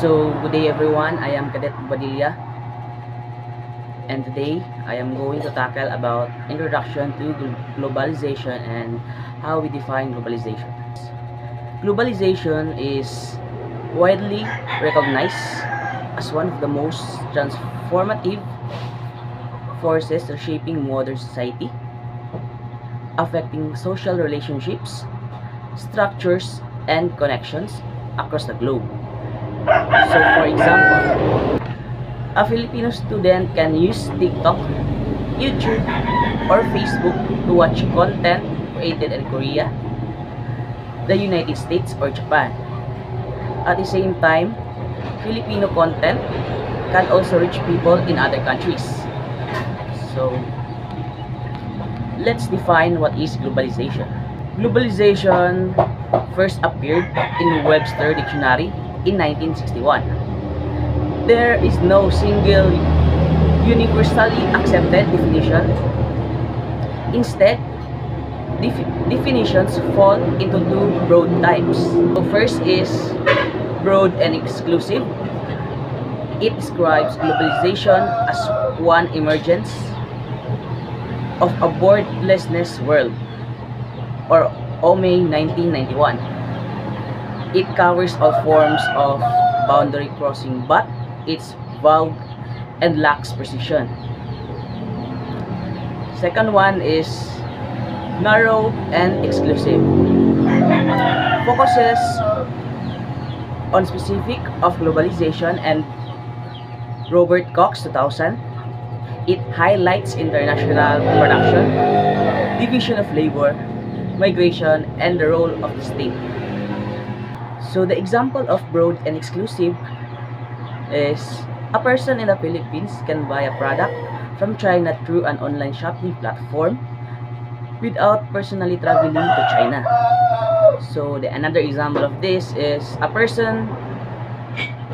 So, good day everyone. I am Cadet Badilla, and today I am going to tackle about introduction to globalization and how we define globalization. Globalization is widely recognized as one of the most transformative forces reshaping modern society, affecting social relationships, structures, and connections across the globe. So, for example, a Filipino student can use TikTok, YouTube, or Facebook to watch content created in Korea, the United States, or Japan. At the same time, Filipino content can also reach people in other countries. So, let's define what is globalization. Globalization first appeared in Webster Dictionary in 1961. There is no single universally accepted definition. Instead, definitions fall into two broad types. So first is broad and exclusive. It describes globalization as one emergence of a borderless world, or OME 1991. It covers all forms of boundary crossing, but it's vague and lacks precision. Second one is narrow and exclusive. Focuses on specific of globalization and Robert Cox 2000. It highlights international production, division of labor, migration, and the role of the state. So the example of broad and exclusive is a person in the Philippines can buy a product from China through an online shopping platform without personally traveling to China. So another example of this is a person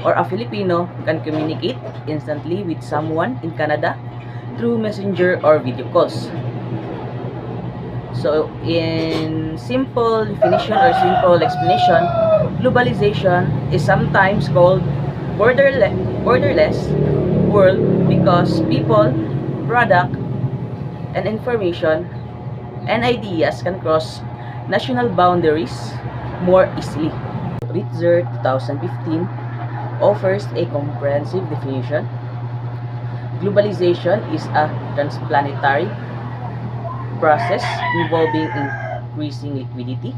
or a Filipino can communicate instantly with someone in Canada through messenger or video calls. So in simple definition or simple explanation, globalization is sometimes called borderless world because people, product, and information and ideas can cross national boundaries more easily. Ritzer 2015 offers a comprehensive definition. Globalization is a transplanetary process involving increasing liquidity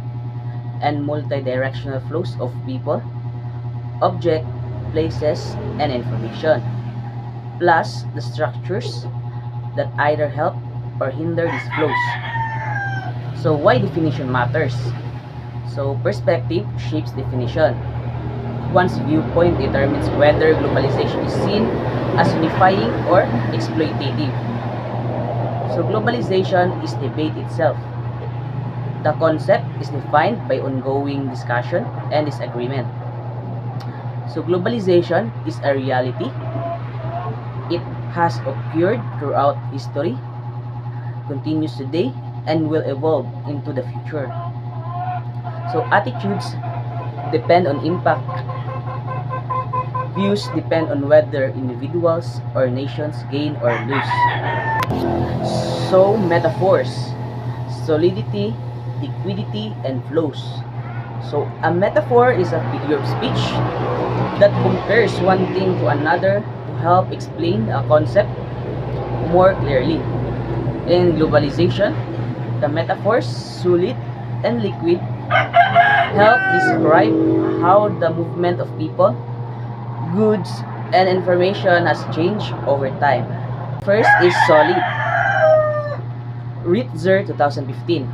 and multi-directional flows of people, objects, places, and information, plus the structures that either help or hinder these flows. So why definition matters? So perspective shapes definition. One's viewpoint determines whether globalization is seen as unifying or exploitative. So globalization is debate itself. The concept is defined by ongoing discussion and disagreement. So globalization is a reality. It has occurred throughout history, continues today, and will evolve into the future. So attitudes depend on impact. Views depend on whether individuals or nations gain or lose. So metaphors: solidity, liquidity, and flows. So a metaphor is a figure of speech that compares one thing to another to help explain a concept more clearly. In globalization, the metaphors solid and liquid help describe how the movement of people, goods, and information has changed over time. First is solid. Ritzer 2015.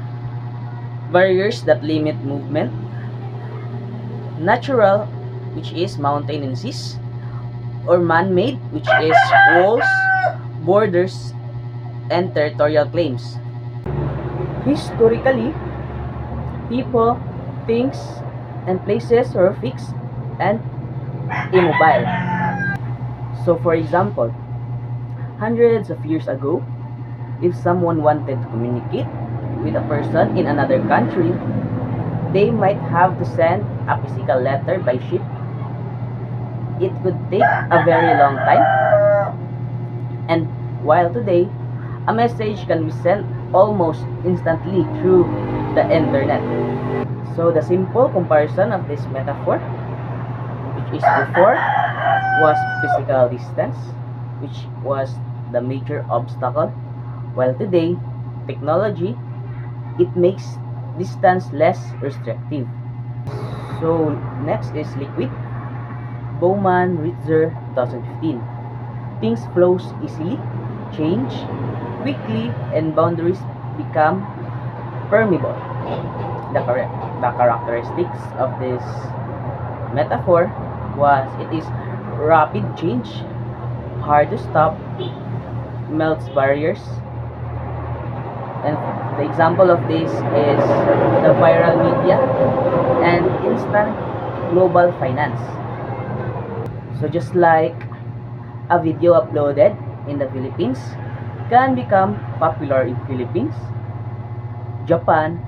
Barriers that limit movement. Natural, which is mountain and seas, or man-made, which is walls, borders, and territorial claims. Historically, people, things, and places were fixed and immobile. So for example, hundreds of years ago, if someone wanted to communicate with a person in another country, they might have to send a physical letter by ship it could take a very long time, and while today, a message can be sent almost instantly through the internet. So the simple comparison of this metaphor, which is before was physical distance, which was the major obstacle, while today, technology, it makes distance less restrictive. So next is liquid. Bowman Ritzer 2015. Things flows easily, change quickly, and boundaries become permeable. The characteristics of this metaphor was it is rapid change, hard to stop, melts barriers, and the example of this is the viral media and instant global finance. So just like a video uploaded in the Philippines can become popular in Philippines, Japan,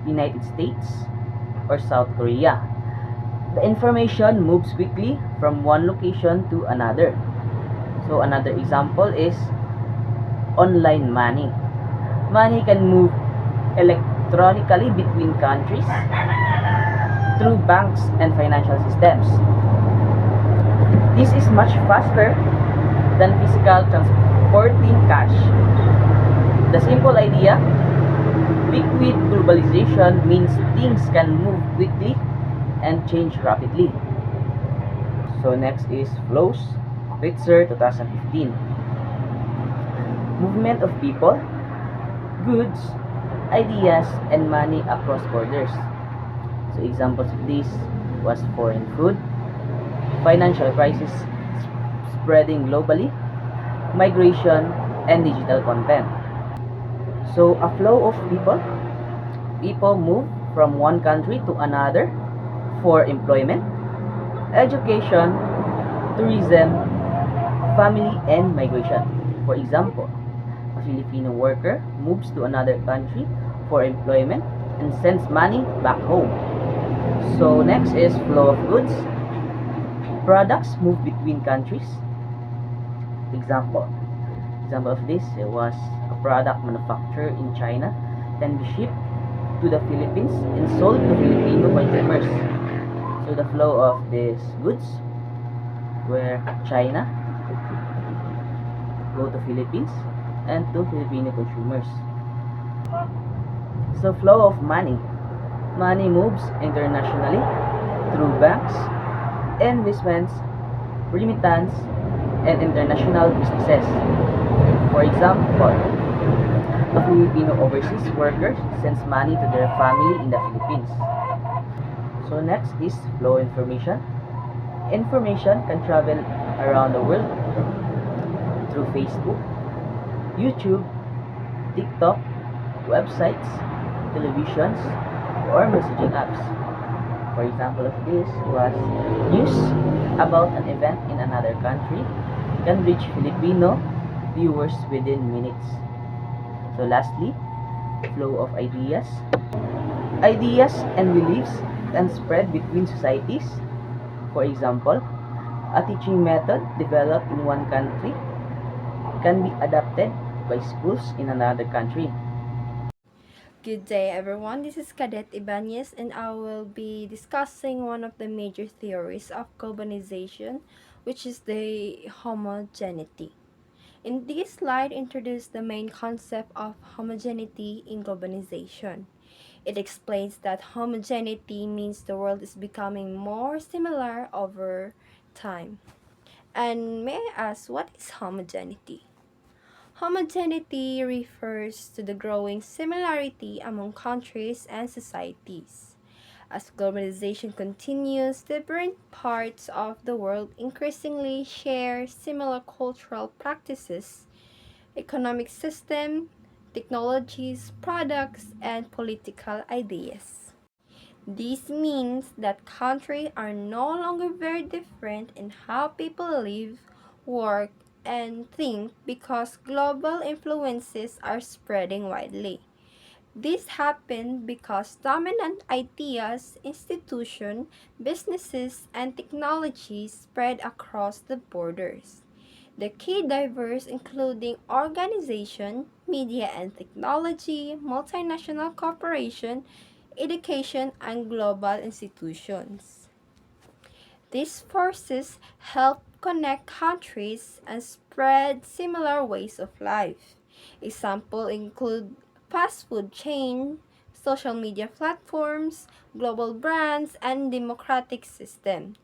United States, or South Korea. The information moves quickly from one location to another. So another example is online money. Money can move electronically between countries through banks and financial systems. This is much faster than physical transporting cash. The simple idea, liquid globalization means things can move quickly and change rapidly. So next is flows, Ritzer 2015. Movement of people, goods, ideas, and money across borders. So examples of this was foreign food, financial crisis spreading globally, migration, and digital content. So a flow of people move from one country to another for employment, education, tourism, family, and migration. For example, a Filipino worker moves to another country for employment and sends money back home. So next is flow of goods. Products move between countries. Example. Example of this was a product manufactured in China can be shipped to the Philippines and sold to Filipino consumers. So the flow of these goods where China go to Philippines and to Filipino consumers. So flow of money. Money moves internationally through banks, investments, remittance, and international businesses. For example, a Filipino overseas worker sends money to their family in the Philippines. So next is flow information. Information can travel around the world through Facebook, YouTube, TikTok, websites, televisions, or messaging apps. For example of this was news about an event in another country can reach Filipino viewers within minutes. So lastly, flow of ideas. Ideas and beliefs can spread between societies. For example, a teaching method developed in one country can be adapted by schools in another country. Good day, everyone. This is Cadet Ibanez, and I will be discussing one of the major theories of globalization, which is the homogeneity. In this slide, introduce the main concept of homogeneity in globalization. It explains that homogeneity means the world is becoming more similar over time. And may I ask, what is homogeneity? Homogeneity refers to the growing similarity among countries and societies. As globalization continues, different parts of the world increasingly share similar cultural practices, economic system, technologies, products, and political ideas. This means that countries are no longer very different in how people live, work, and think because global influences are spreading widely. This happened because dominant ideas, institutions, businesses, and technologies spread across the borders. The key drivers including organization, media and technology, multinational corporation, education, and global institutions. These forces help connect countries and spread similar ways of life. Examples include fast food chain, social media platforms, global brands, and democratic system.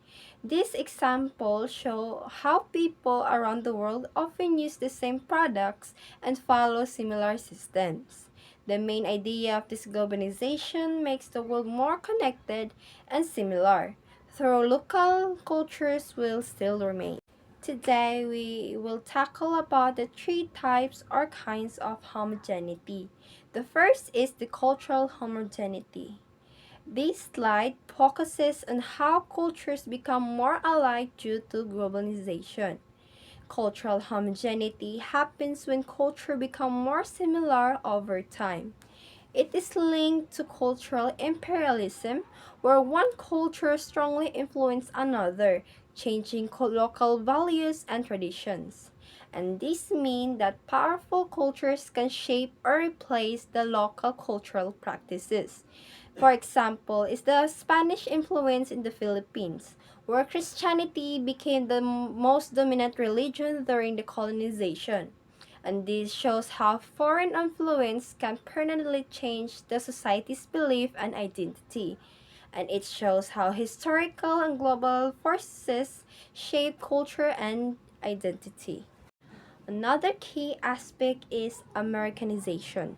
These examples show how people around the world often use the same products and follow similar systems. The main idea of this globalization makes the world more connected and similar, though local cultures will still remain. Today, we will tackle about the three types or kinds of homogeneity. The first is the cultural homogeneity. This slide focuses on how cultures become more alike due to globalization. Cultural homogeneity happens when culture become more similar over time. It is linked to cultural imperialism, where one culture strongly influences another, changing local values and traditions. And this means that powerful cultures can shape or replace the local cultural practices. For example, is the Spanish influence in the Philippines, where Christianity became the most dominant religion during the colonization. And this shows how foreign influence can permanently change the society's belief and identity. And it shows how historical and global forces shape culture and identity. Another key aspect is Americanization.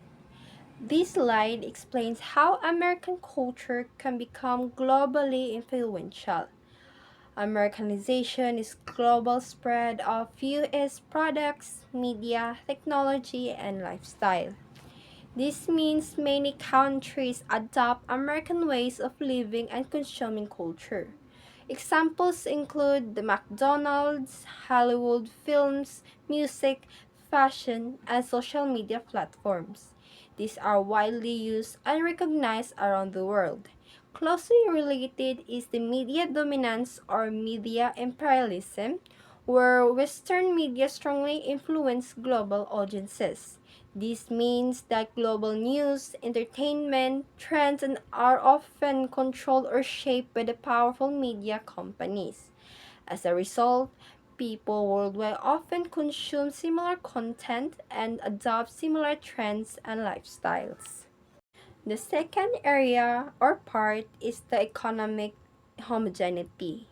This slide explains how American culture can become globally influential. Americanization is global spread of US products, media, technology, and lifestyle. This means many countries adopt American ways of living and consuming culture. Examples include the McDonald's, Hollywood films, music, fashion, and social media platforms. These are widely used and recognized around the world. Closely related is the media dominance or media imperialism, where Western media strongly influence global audiences. This means that global news, entertainment, trends, and are often controlled or shaped by the powerful media companies. As a result, people worldwide often consume similar content and adopt similar trends and lifestyles. The second area or part is the economic homogeneity.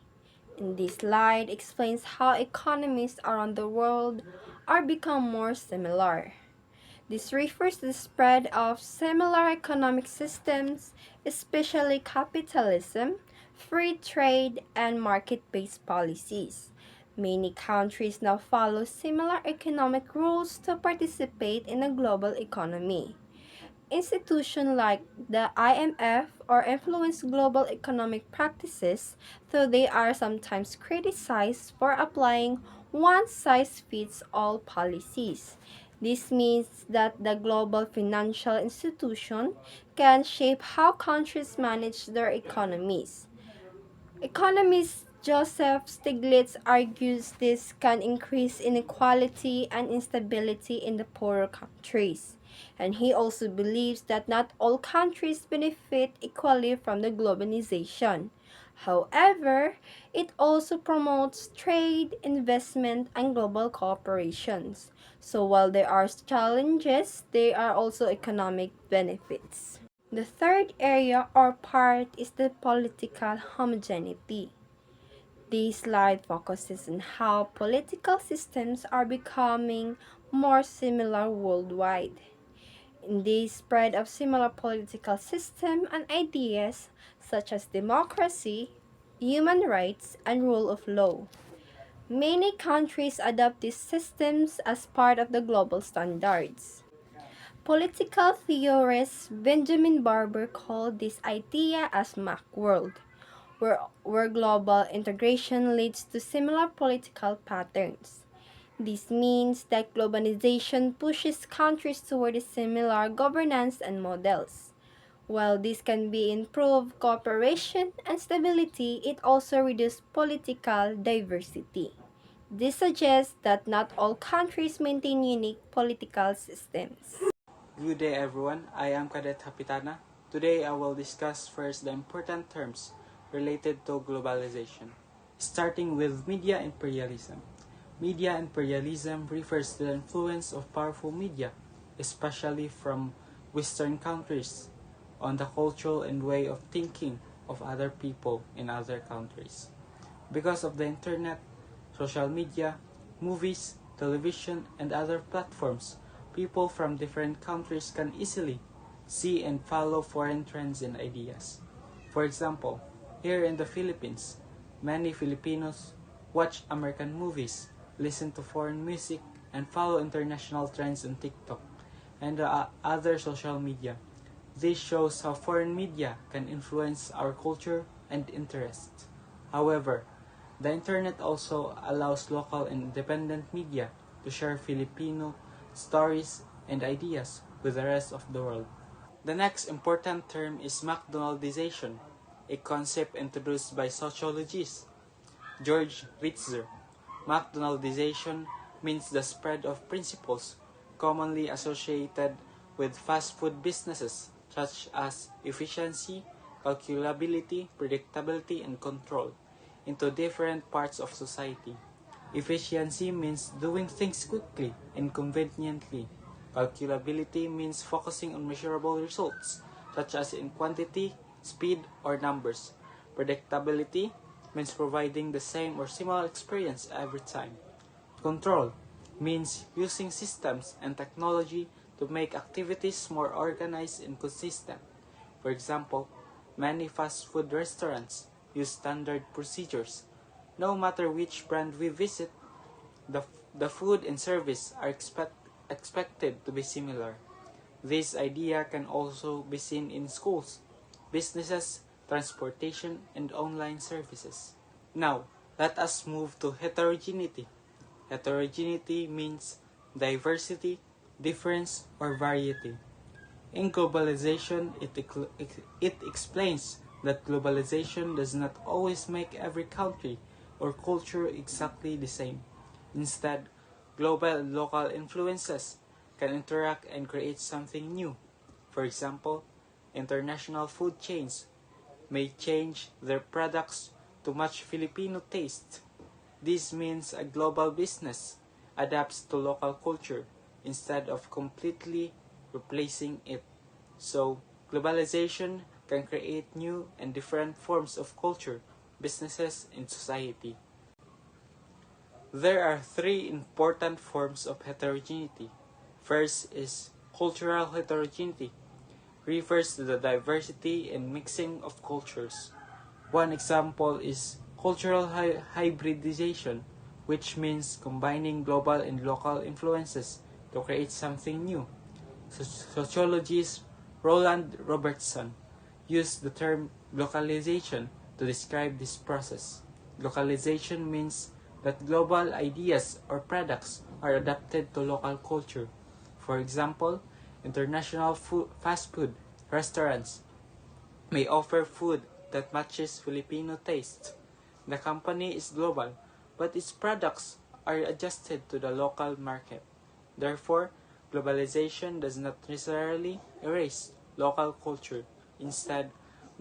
And this slide explains how economies around the world are become more similar. This refers to the spread of similar economic systems, especially capitalism, free trade, and market-based policies. Many countries now follow similar economic rules to participate in a global economy. Institutions like the IMF or influence global economic practices, though they are sometimes criticized for applying one-size-fits-all policies. This means that the global financial institution can shape how countries manage their economies. Economist Joseph Stiglitz argues this can increase inequality and instability in the poorer countries. And he also believes that not all countries benefit equally from the globalization. However, it also promotes trade, investment, and global cooperations. So while there are challenges, there are also economic benefits. The third area or part is the political homogeneity. This slide focuses on how political systems are becoming more similar worldwide. In this spread of similar political systems and ideas such as democracy, human rights, and rule of law. Many countries adopt these systems as part of the global standards. Political theorist Benjamin Barber called this idea as Macworld, where global integration leads to similar political patterns. This means that globalization pushes countries toward similar governance and models. While this can be improve cooperation and stability, it also reduces political diversity. This suggests that not all countries maintain unique political systems. Good day everyone, I am Cadet Hapitana. Today I will discuss first the important terms related to globalization, starting with media imperialism. Media imperialism refers to the influence of powerful media, especially from Western countries, on the culture and way of thinking of other people in other countries. Because of the internet, social media, movies, television, and other platforms, people from different countries can easily see and follow foreign trends and ideas. For example, here in the Philippines, many Filipinos watch American movies, listen to foreign music, and follow international trends on TikTok and other social media. This shows how foreign media can influence our culture and interests. However, the internet also allows local and independent media to share Filipino stories and ideas with the rest of the world. The next important term is McDonaldization, a concept introduced by sociologist George Ritzer. McDonaldization means the spread of principles commonly associated with fast food businesses such as efficiency, calculability, predictability, and control into different parts of society. Efficiency means doing things quickly and conveniently. Calculability means focusing on measurable results, such as in quantity, speed, or numbers. Predictability means providing the same or similar experience every time. Control means using systems and technology to make activities more organized and consistent. For example, many fast food restaurants use standard procedures. No matter which brand we visit, the, the food and service are expected to be similar. This idea can also be seen in schools, businesses, transportation, and online services. Now, let us move to heterogeneity. Heterogeneity means diversity, difference, or variety. In globalization, it explains that globalization does not always make every country or culture exactly the same. Instead, global and local influences can interact and create something new. For example, international food chains may change their products to match Filipino taste. This means a global business adapts to local culture instead of completely replacing it. So, globalization can create new and different forms of culture, businesses, and society. There are three important forms of heterogeneity. First is cultural heterogeneity, refers to the diversity and mixing of cultures. One example is cultural hybridization, which means combining global and local influences to create something new. Sociologist Roland Robertson used the term localization to describe this process. Localization means that global ideas or products are adapted to local culture. For example, international fast food restaurants may offer food that matches Filipino taste. The company is global, but its products are adjusted to the local market. Therefore, globalization does not necessarily erase local culture. Instead,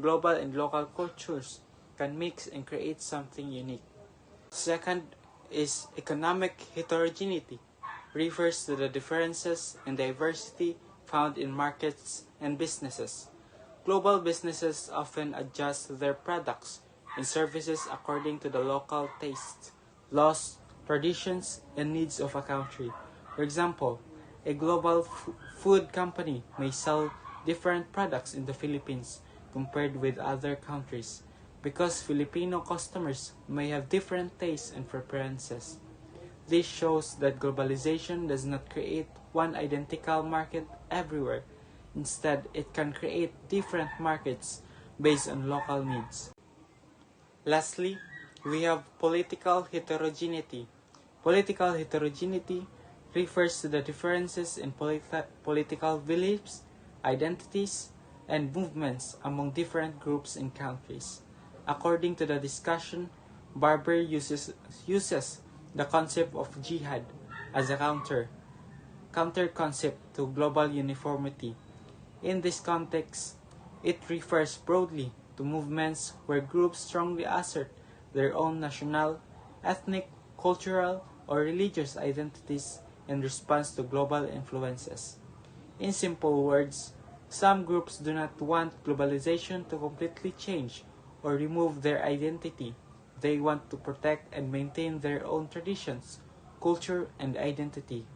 global and local cultures can mix and create something unique. Second is economic heterogeneity, refers to the differences and diversity found in markets and businesses. Global businesses often adjust their products and services according to the local tastes, laws, traditions, and needs of a country. For example, a global food company may sell different products in the Philippines compared with other countries because Filipino customers may have different tastes and preferences. This shows that globalization does not create one identical market everywhere. Instead, it can create different markets based on local needs. Lastly, we have political heterogeneity. Political heterogeneity refers to the differences in political beliefs, identities, and movements among different groups and countries. According to the discussion, Barber uses the concept of jihad as a counter concept to global uniformity. In this context, it refers broadly to movements where groups strongly assert their own national, ethnic, cultural, or religious identities in response to global influences. In simple words, some groups do not want globalization to completely change or remove their identity. They want to protect and maintain their own traditions, culture, and identity.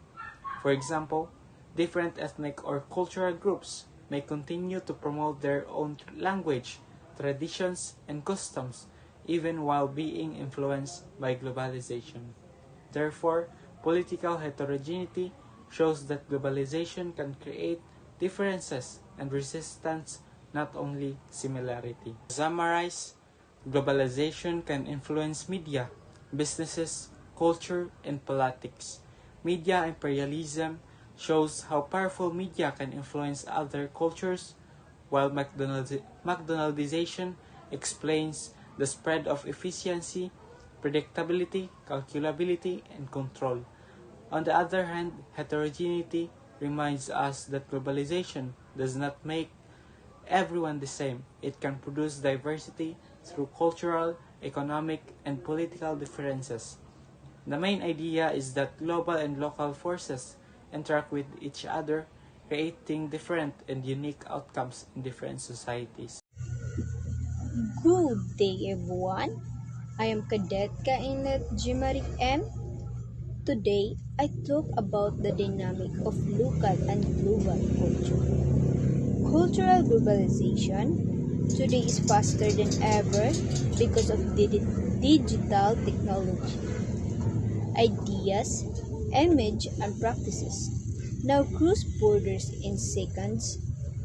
For example, different ethnic or cultural groups may continue to promote their own language, traditions, and customs even while being influenced by globalization. Therefore, political heterogeneity shows that globalization can create differences and resistance, not only similarity. To summarize, globalization can influence media, businesses, culture, and politics. Media imperialism shows how powerful media can influence other cultures, while McDonaldization explains the spread of efficiency, predictability, calculability, and control. On the other hand, heterogeneity reminds us that globalization does not make everyone the same. It can produce diversity through cultural, economic, and political differences. The main idea is that global and local forces interact with each other, creating different and unique outcomes in different societies. Good day, everyone. I am Cadet Kainet Jimari M. Today, I talk about the dynamic of local and global culture. Cultural globalization today is faster than ever because of digital technology, ideas, image, and practices now cross borders in seconds.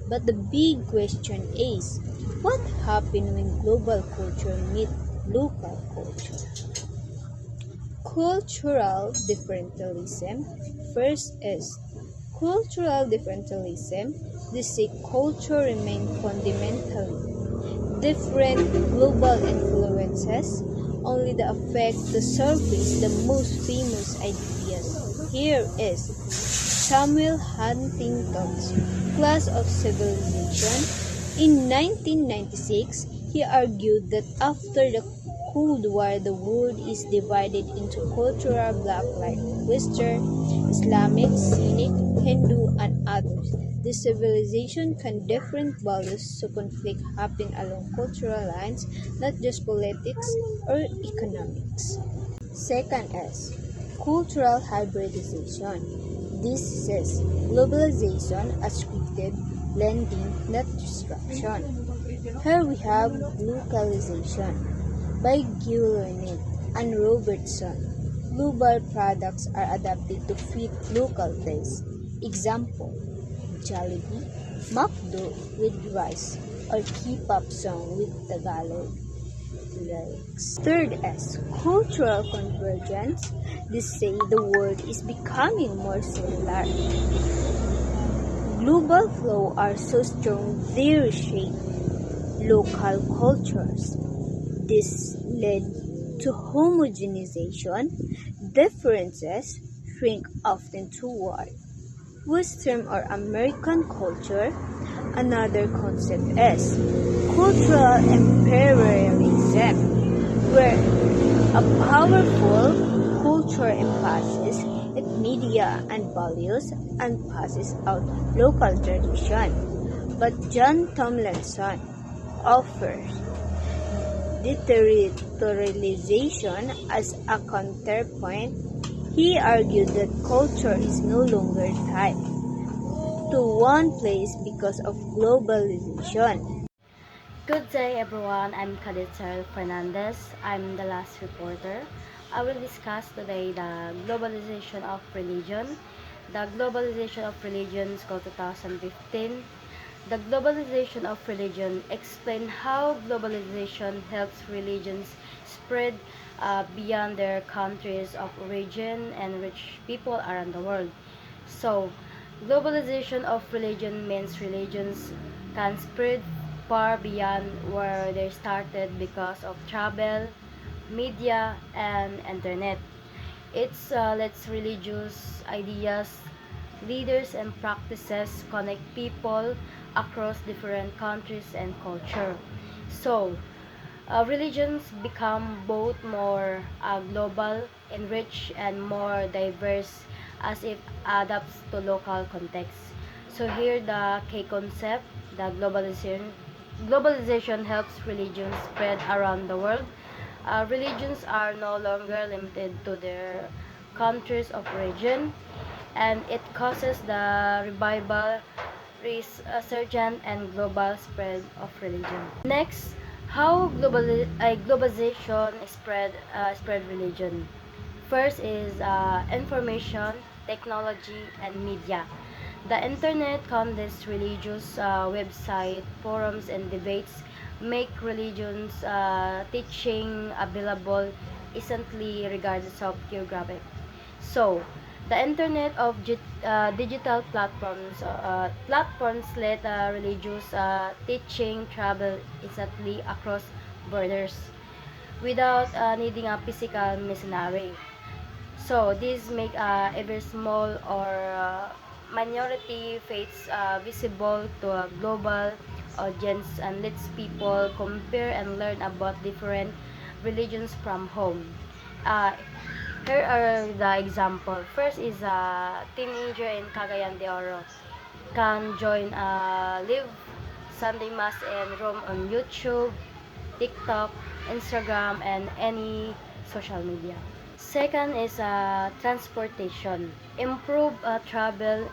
But the big question is, what happens when global culture meets local culture? Cultural differentialism. First is cultural differentialism. This say culture remain fundamentally different global influences only the affect the surface the most famous ideas. Here is Samuel Huntington's Class of Civilization. In 1996, he argued that after the Cold War, the world is divided into cultural blocks like Western, Islamic, Sunni, Hindu, and others. This civilization can different values, so conflict happen along cultural lines, not just politics or economics. Second is cultural hybridization. This is globalization as creative blending, not disruption. Here we have localization by Guillemin and Robertson. Global products are adapted to fit local tastes. Example, Jollibee, McDo with rice, or K-pop song with Tagalog lyrics. Third is cultural convergence. They say the world is becoming more similar. Global flow are so strong they reshape local cultures. This led to homogenization. Differences shrink often toward Western or American culture. Another concept is cultural imperialism, where a powerful culture imposes its media and values and passes out local tradition. But John Tomlinson offers deterritorialization as a counterpoint. He argued that culture is no longer tied to one place because of globalization. Good day, everyone. I'm Caditzel Fernandez. I'm the last reporter. I will discuss today the globalization of religion. The globalization of religions go 2015. The globalization of religion explain how globalization helps religions spread beyond their countries of origin and reach people around the world. So, globalization of religion means religions can spread far beyond where they started because of travel, media, and internet. It's lets religious ideas, leaders, and practices connect people across different countries and culture. So, religions become both more global, enriched, and more diverse as it adapts to local context. So here the key concept, the globalization. Globalization helps religions spread around the world. Religions are no longer limited to their countries of origin, and it causes the revival, resurgence, and global spread of religion. Next, how globalization spread religion. First is information, technology, and media. The internet, countless religious website, forums, and debates make religions teaching available instantly regardless of geographic. So, the internet of digital platforms let religious teaching travel instantly across borders without needing a physical missionary. So this make every small or minority faiths visible to a global audience and lets people compare and learn about different religions from home. Uh, Here are the example. First is a teenager in Cagayan de Oro can join live Sunday Mass in Rome on YouTube, TikTok, Instagram, and any social media. Second is transportation. Improve travel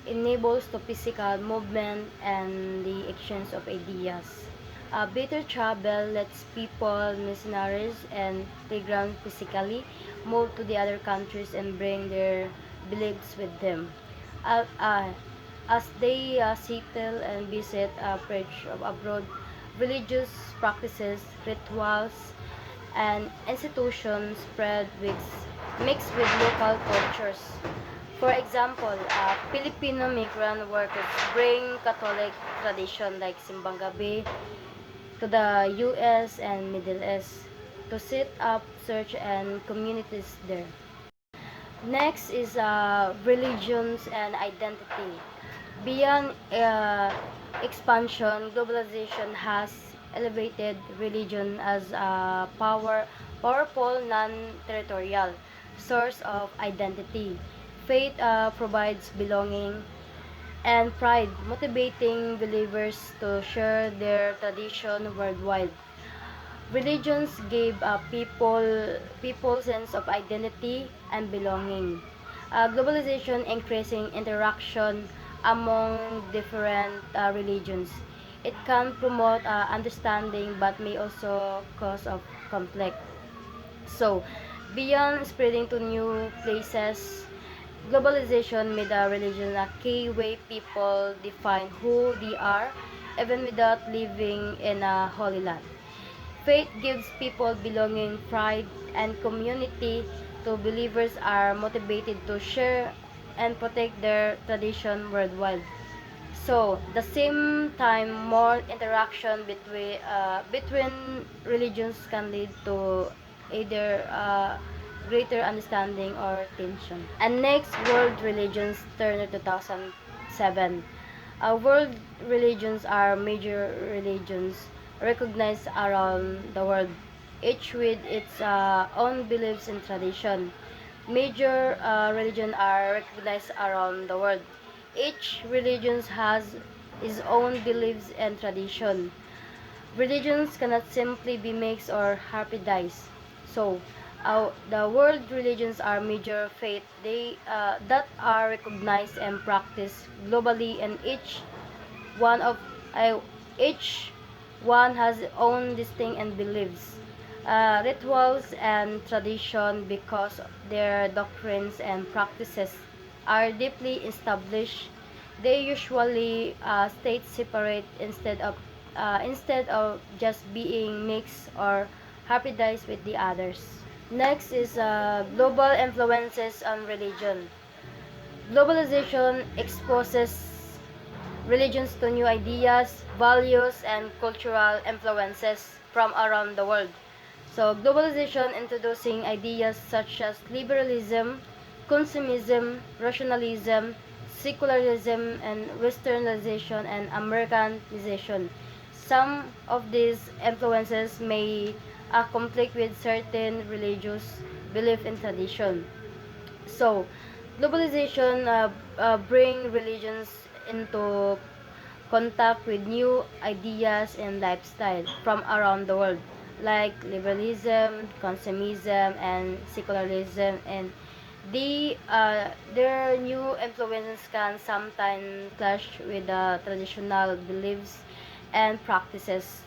enables the physical movement and the exchange of ideas. Better travel lets people, missionaries, and migrants physically move to the other countries and bring their beliefs with them. Uh, uh, as they settle and visit preach abroad, religious practices, rituals, and institutions spread with mixed with local cultures. For example, Filipino migrant workers bring Catholic tradition like Simbang Gabi to the US and Middle East to set up church and communities there. Next is religions and identity. Beyond expansion, globalization has elevated religion as a powerful, non-territorial source of identity. Faith provides belonging and pride, motivating believers to share their tradition worldwide. Religions gave people sense of identity and belonging. Globalization increasing interaction among different religions. It can promote understanding but may also cause of conflict. So, beyond spreading to new places, globalization made a religion a key way people define who they are, even without living in a holy land. Faith gives people belonging, pride, and community. To believers are motivated to share and protect their tradition worldwide. So, the same time, more interaction between religions can lead to either greater understanding or tension. And next, world religions, Turner 2007. World religions are major religions recognized around the world, each with its own beliefs and tradition. Major religions are recognized around the world. Each religion has its own beliefs and tradition. Religions cannot simply be mixed or hybridized. So, the world religions are major faith they that are recognized and practiced globally, and one of uh, each one has its own distinct and beliefs, rituals and tradition because their doctrines and practices are deeply established. They usually stay separate instead of just being mixed or hybridize with the others. Next is global influences on religion. Globalization exposes religions to new ideas, values, and cultural influences from around the world. So, globalization introducing ideas such as liberalism, consumerism, rationalism, secularism, and westernization and Americanization. Some of these influences may conflict with certain religious belief and tradition. So, globalization bring religions into contact with new ideas and lifestyle from around the world, like liberalism, consumerism, and secularism. And their new influences can sometimes clash with traditional beliefs and practices,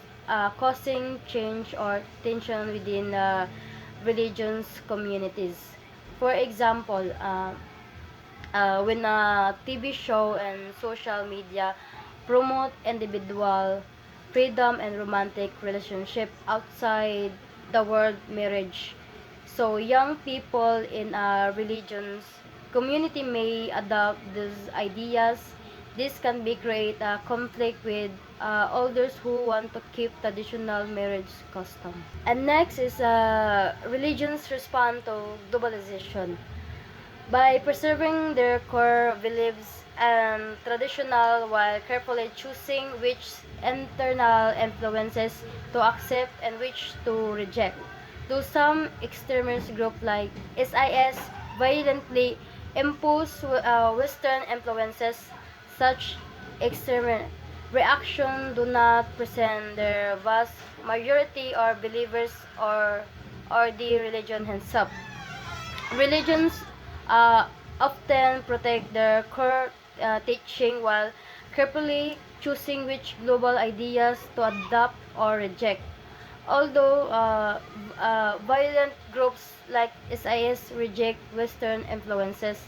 causing change or tension within religions communities. For example, when a TV show and social media promote individual freedom and romantic relationship outside the word marriage. So young people in a religion's community may adopt these ideas. This can be create a conflict with elders who want to keep traditional marriage custom. And next is religions respond to globalization. By preserving their core beliefs and traditional while carefully choosing which internal influences to accept and which to reject. Though some extremist groups like SIS violently impose Western influences, such extreme reaction do not present their vast majority or believers or the religion itself. Religions uh, often protect their core teaching while carefully choosing which global ideas to adopt or reject. Although violent groups like SIS reject Western influences,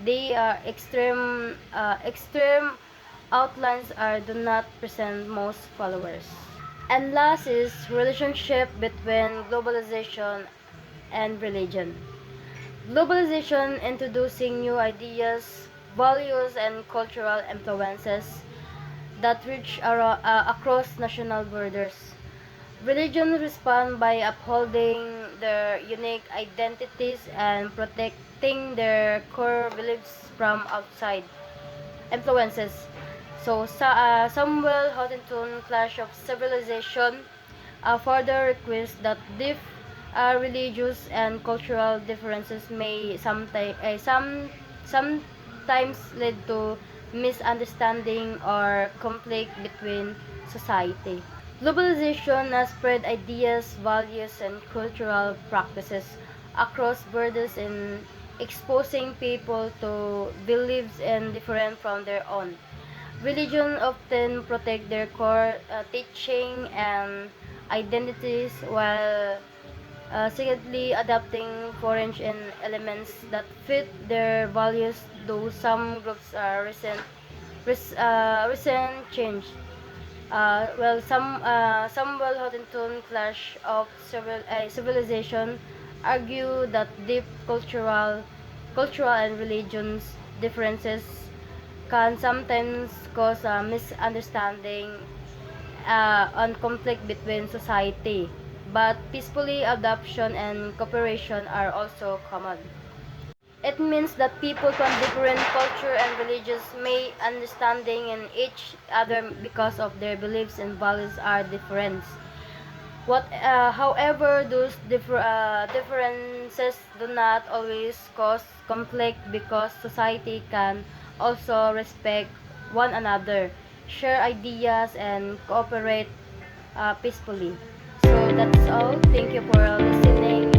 the extreme outlines do not present most followers. And last is relationship between globalization and religion. Globalization introducing new ideas, values, and cultural influences that reach across national borders. Religion respond by upholding their unique identities and protecting their core beliefs from outside influences. So, Samuel Huntington Clash of Civilization further request that deep religious and cultural differences may sometimes lead to misunderstanding or conflict between society. Globalization has spread ideas, values, and cultural practices across borders and exposing people to beliefs and different from their own. Religion often protect their core teaching and identities while secretly adopting foreign and elements that fit their values, though some groups are recent change. Some well-Huntington clash of civilization argue that deep cultural and religions differences can sometimes cause a misunderstanding and conflict between society, but peacefully adoption and cooperation are also common. It means that people from different culture and religions may understanding in each other because of their beliefs and values are different. However, those differences do not always cause conflict because society can also respect one another, share ideas, and cooperate peacefully. So that's all. Thank you for listening